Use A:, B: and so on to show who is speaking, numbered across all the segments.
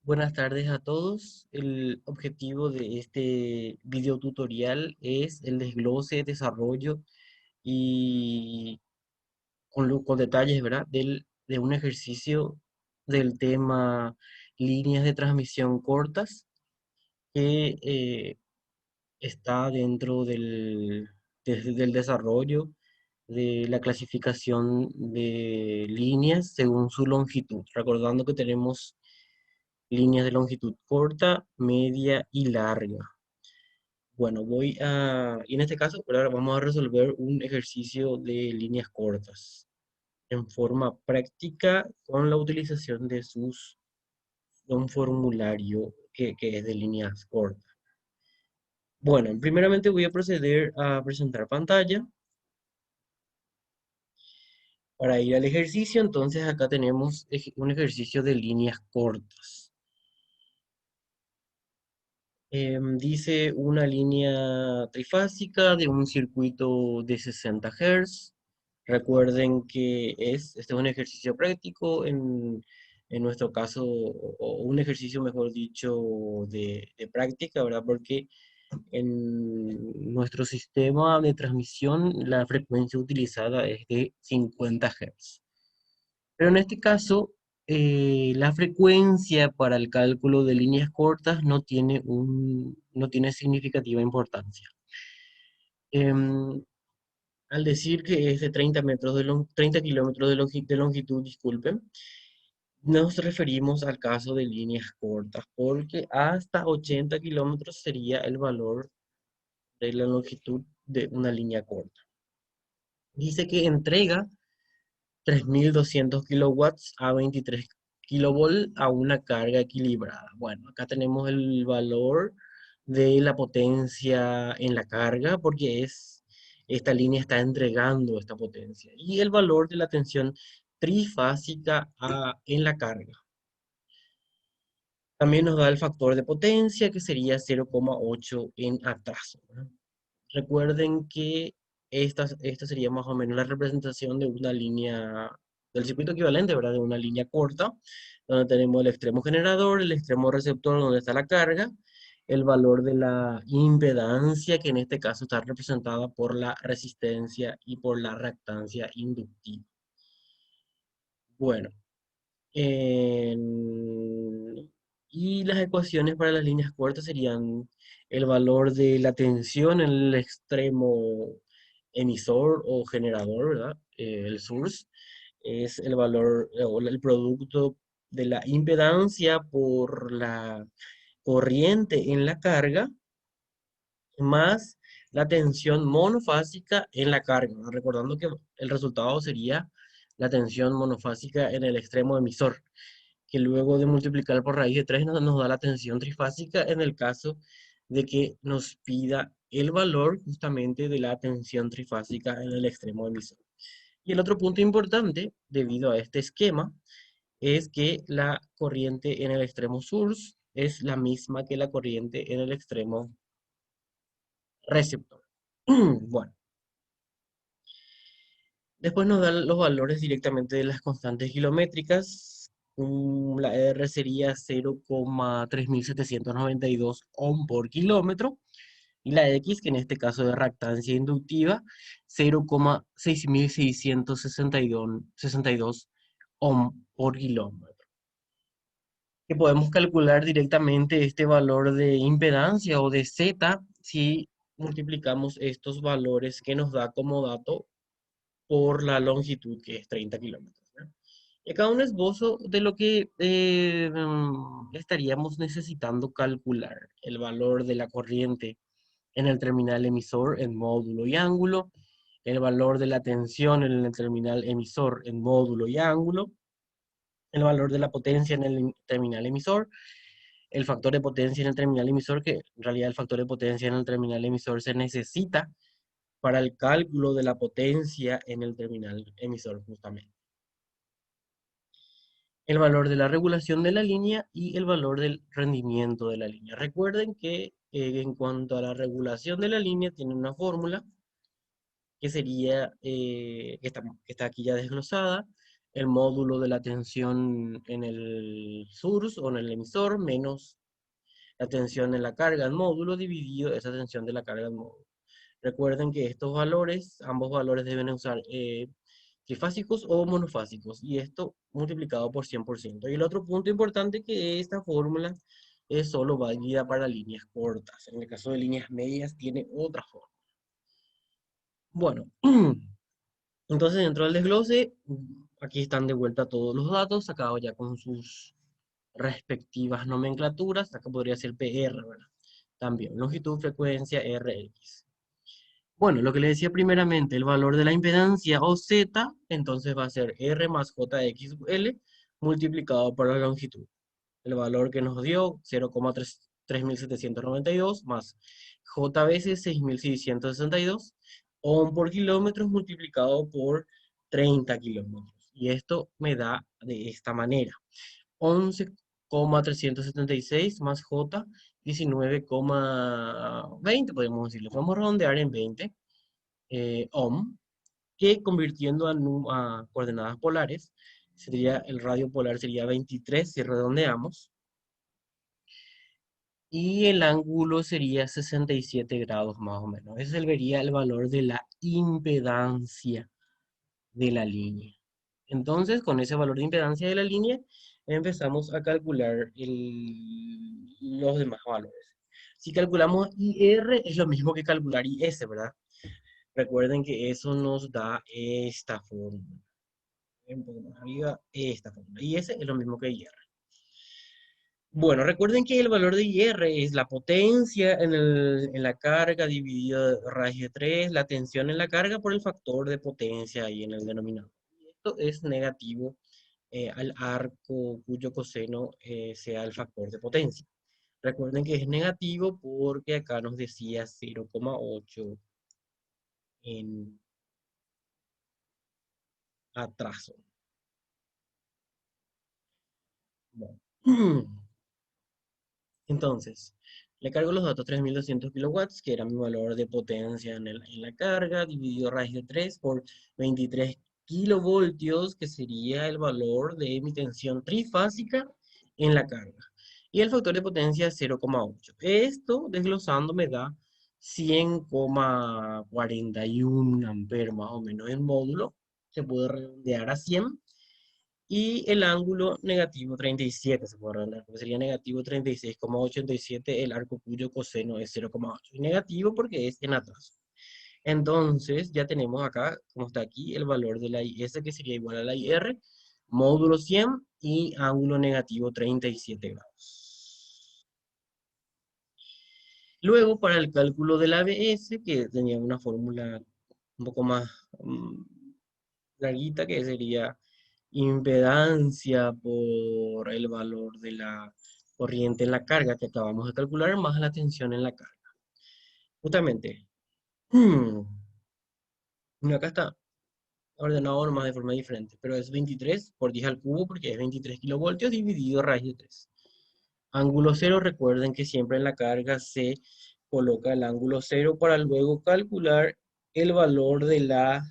A: Buenas tardes a todos. El objetivo de este video tutorial es el desglose, desarrollo y con detalles, ¿verdad? De un ejercicio del tema líneas de transmisión cortas que está dentro del desarrollo de la clasificación de líneas según su longitud. Recordando que tenemos líneas de longitud corta, media y larga. Bueno, y en este caso, por ahora vamos a resolver un ejercicio de líneas cortas en forma práctica con la utilización de un formulario que es de líneas cortas. Bueno, primeramente voy a proceder a presentar pantalla para ir al ejercicio. Entonces acá tenemos un ejercicio de líneas cortas. Dice una línea trifásica de un circuito de 60 Hz. Recuerden que este es un ejercicio práctico, en nuestro caso, o un ejercicio, mejor dicho, de práctica, ¿verdad? Porque en nuestro sistema de transmisión la frecuencia utilizada es de 50 Hz. Pero en este caso, la frecuencia para el cálculo de líneas cortas no tiene significativa importancia. Em, Al decir que es de 30 kilómetros de longitud, disculpen, nos referimos al caso de líneas cortas, porque hasta 80 kilómetros sería el valor de la longitud de una línea corta. Dice que entrega 3200 kilowatts a 23 kilovolt a una carga equilibrada. Bueno, acá tenemos el valor de la potencia en la carga porque esta línea está entregando esta potencia. Y el valor de la tensión trifásica en la carga. También nos da el factor de potencia que sería 0,8 en atraso, ¿verdad? Recuerden que esta sería más o menos la representación de una línea, del circuito equivalente, ¿verdad? De una línea corta, donde tenemos el extremo generador, el extremo receptor, donde está la carga, el valor de la impedancia, que en este caso está representada por la resistencia y por la reactancia inductiva. Bueno, y las ecuaciones para las líneas cortas serían el valor de la tensión en el extremo emisor o generador, ¿verdad? El source es el valor o el producto de la impedancia por la corriente en la carga más la tensión monofásica en la carga, ¿no? Recordando que el resultado sería la tensión monofásica en el extremo emisor, que luego de multiplicar por raíz de 3 nos da la tensión trifásica en el caso de que nos pida el valor justamente de la tensión trifásica en el extremo emisor. Y el otro punto importante, debido a este esquema, es que la corriente en el extremo source es la misma que la corriente en el extremo receptor. Bueno, después nos dan los valores directamente de las constantes kilométricas. La R sería 0,3792 ohm por kilómetro. Y la X, que en este caso es reactancia inductiva, 0,6662 ohm por kilómetro. Que podemos calcular directamente este valor de impedancia o de Z si multiplicamos estos valores que nos da como dato por la longitud, que es 30 kilómetros, ¿no? Y acá un esbozo de lo que estaríamos necesitando calcular: el valor de la corriente en el terminal emisor en módulo y ángulo, el valor de la tensión en el terminal emisor en módulo y ángulo, el valor de la potencia en el terminal emisor, el factor de potencia en el terminal emisor, que en realidad el factor de potencia en el terminal emisor se necesita para el cálculo de la potencia en el terminal emisor justamente. El valor de la regulación de la línea y el valor del rendimiento de la línea. Recuerden que en cuanto a la regulación de la línea tiene una fórmula que sería, que está aquí ya desglosada. el módulo de la tensión en el source o en el emisor menos la tensión en la carga en módulo dividido esa tensión de la carga en módulo. Recuerden que estos valores, ambos valores deben usar trifásicos o monofásicos, y esto multiplicado por 100%. Y el otro punto importante que esta fórmula es solo válida para líneas cortas. En el caso de líneas medias tiene otra forma. Bueno, entonces dentro del desglose, aquí están de vuelta todos los datos, sacados ya con sus respectivas nomenclaturas. Acá podría ser PR, ¿verdad? También, longitud, frecuencia, Rx. Bueno, lo que le decía primeramente, el valor de la impedancia o Z, entonces va a ser R más JXL multiplicado por la longitud. El valor que nos dio, 0,3792 más J veces 6662 ohm por kilómetro multiplicado por 30 kilómetros. Y esto me da de esta manera. 11,376 más J, 19,20, podemos decirlo. Vamos a redondear en 20 ohm, que convirtiendo a coordenadas polares, sería, el radio polar sería 23 si redondeamos, y el ángulo sería 67 grados más o menos. Ese sería el valor de la impedancia de la línea. Entonces, con ese valor de impedancia de la línea, empezamos a calcular los demás valores. Si calculamos IR, es lo mismo que calcular IS, ¿verdad? Recuerden que eso nos da esta fórmula. Un poco más arriba, esta fórmula. Y ese es lo mismo que IR. Bueno, recuerden que el valor de IR es la potencia en la carga dividido raíz de 3, la tensión en la carga por el factor de potencia ahí en el denominador. Y esto es negativo al arco cuyo coseno sea el factor de potencia. Recuerden que es negativo porque acá nos decía 0,8 en atraso. Bueno. Entonces, le cargo los datos 3200 kilowatts, que era mi valor de potencia en la carga, dividido raíz de 3 por 23 kilovoltios, que sería el valor de mi tensión trifásica en la carga. Y el factor de potencia es 0,8. Esto, desglosando, me da 100,41 amperes más o menos en módulo. Se puede redondear a 100. Y el ángulo negativo 37 se puede redondear, porque sería negativo 36,87 el arco cuyo coseno es 0,8. Y negativo porque es en atraso. Entonces, ya tenemos acá, como está aquí, el valor de la IS, que sería igual a la IR, módulo 100 y ángulo negativo 37 grados. Luego, para el cálculo del ABS, que tenía una fórmula un poco más larguita, que sería impedancia por el valor de la corriente en la carga que acabamos de calcular, más la tensión en la carga. Justamente, acá está ordenado nomás de forma diferente, pero es 23 por 10 al cubo porque es 23 kilovoltios dividido raíz de 3. Ángulo cero, recuerden que siempre en la carga se coloca el ángulo cero para luego calcular el valor de la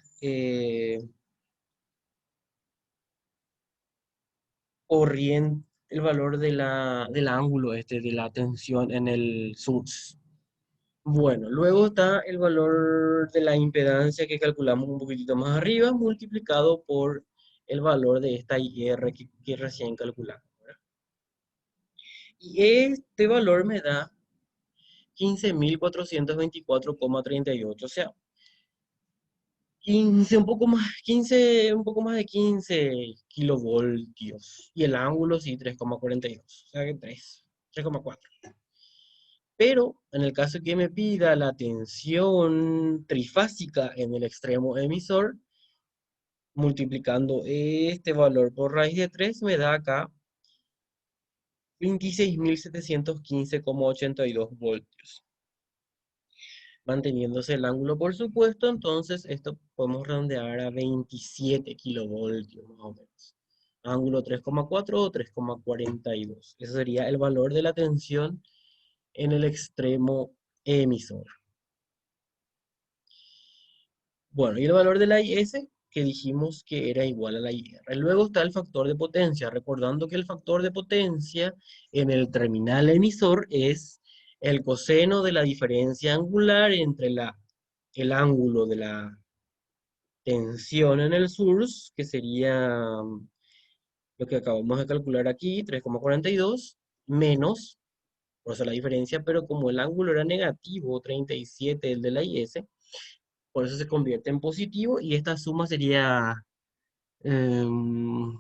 A: corriente, el valor del ángulo de la tensión en el source. Bueno, luego está el valor de la impedancia que calculamos un poquitito más arriba, multiplicado por el valor de esta IR que recién calculamos, ¿verdad? Y este valor me da 15.424,38, o sea, 15, un poco más, 15, un poco más de 15 kilovoltios. Y el ángulo sí, 3,42, o sea que 3,4. Pero en el caso que me pida la tensión trifásica en el extremo emisor, multiplicando este valor por raíz de 3, me da acá 26.715,82 voltios. Manteniéndose el ángulo, por supuesto, entonces esto podemos redondear a 27 kilovoltios más o menos. Ángulo 3,4 o 3,42. Ese sería el valor de la tensión en el extremo emisor. Bueno, y el valor de la IS, que dijimos que era igual a la IR. Luego está el factor de potencia, recordando que el factor de potencia en el terminal emisor es el coseno de la diferencia angular entre el ángulo de la tensión en el source, que sería lo que acabamos de calcular aquí, 3,42, menos, por eso la diferencia, pero como el ángulo era negativo, 37 el de la IS, por eso se convierte en positivo y esta suma sería, em,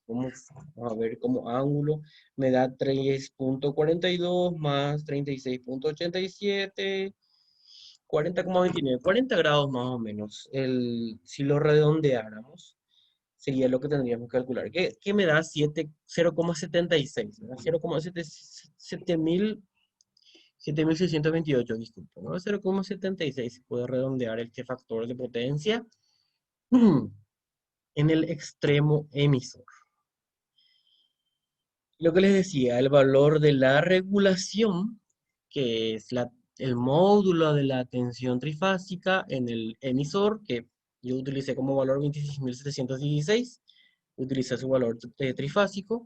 A: vamos a ver como ángulo, me da 3,42 más 36,87, 40,29, 40 grados más o menos. Si lo redondeáramos, sería lo que tendríamos que calcular. ¿Qué me da 0,76? ¿Verdad? 7.628, disculpa, ¿no? 0,76 se puede redondear este factor de potencia en el extremo emisor. Lo que les decía, el valor de la regulación, que es el módulo de la tensión trifásica en el emisor, que yo utilicé como valor 26.716, utilicé su valor trifásico,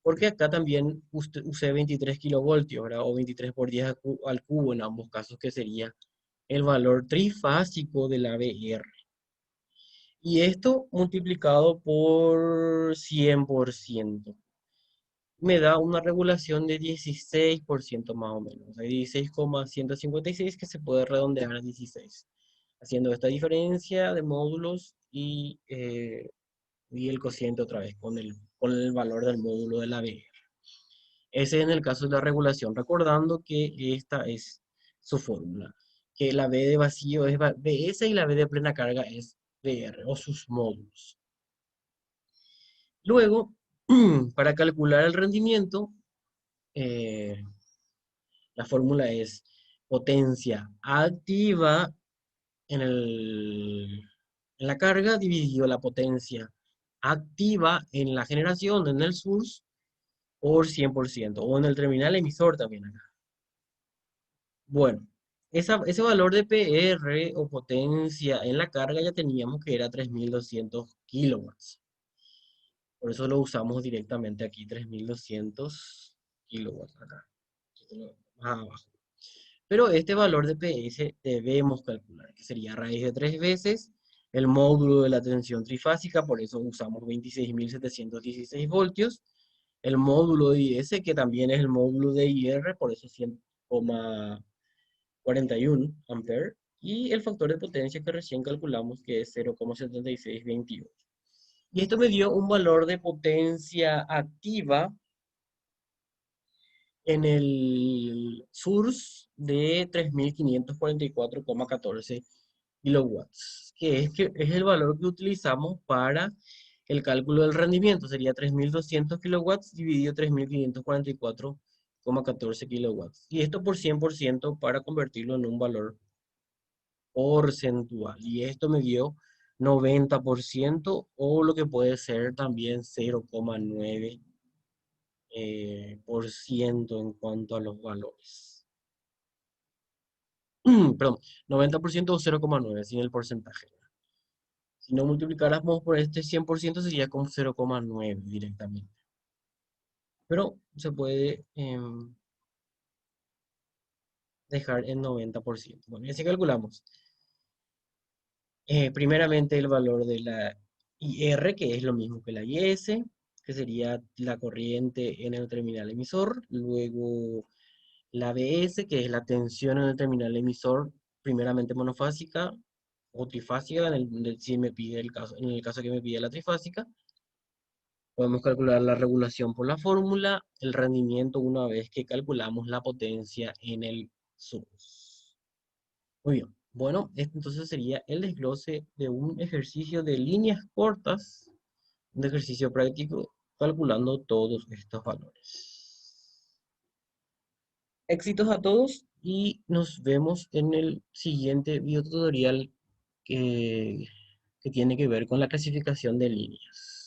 A: porque acá también usé 23 kilovoltios, ¿verdad? O 23 por 10 al cubo en ambos casos, que sería el valor trifásico de la BR. Y esto multiplicado por 100% me da una regulación de 16% más o menos. Hay 16,156 que se puede redondear a 16. Haciendo esta diferencia de módulos y el cociente otra vez con el valor del módulo de la BR. Ese es en el caso de la regulación, recordando que esta es su fórmula, que la B de vacío es BS y la B de plena carga es BR o sus módulos. Luego, para calcular el rendimiento, eh, la fórmula es potencia activa en la carga dividido la potencia activa en la generación en el source por 100%, o en el terminal emisor también acá. Bueno, ese valor de PR o potencia en la carga ya teníamos que era 3.200 kilowatts. Por eso lo usamos directamente aquí, 3.200 kilowatts acá. Más abajo. Pero este valor de PS debemos calcular, que sería raíz de 3 veces el módulo de la tensión trifásica, por eso usamos 26.716 voltios, el módulo de IS, que también es el módulo de IR, por eso 100,41 ampere, y el factor de potencia que recién calculamos, que es 0,7628. Y esto me dio un valor de potencia activa en el source de 3.544,14 kilowatts, que es el valor que utilizamos para el cálculo del rendimiento. Sería 3.200 kilowatts dividido 3.544,14 kilowatts. Y esto por 100% para convertirlo en un valor porcentual. Y esto me dio 90% o lo que puede ser también 0,9 por ciento en cuanto a los valores. Perdón, 90% o 0,9 sin el porcentaje. Si no multiplicáramos por este 100% sería como 0,9 directamente. Pero se puede dejar en 90%. Bueno, y así calculamos. Primeramente el valor de la IR, que es lo mismo que la IS, que sería la corriente en el terminal emisor. Luego la BS, que es la tensión en el terminal emisor, primeramente monofásica o trifásica, si me pide en el caso que me pide la trifásica. Podemos calcular la regulación por la fórmula, el rendimiento una vez que calculamos la potencia en el source. Muy bien. Bueno, este entonces sería el desglose de un ejercicio de líneas cortas, un ejercicio práctico, calculando todos estos valores. Éxitos a todos y nos vemos en el siguiente video tutorial que tiene que ver con la clasificación de líneas.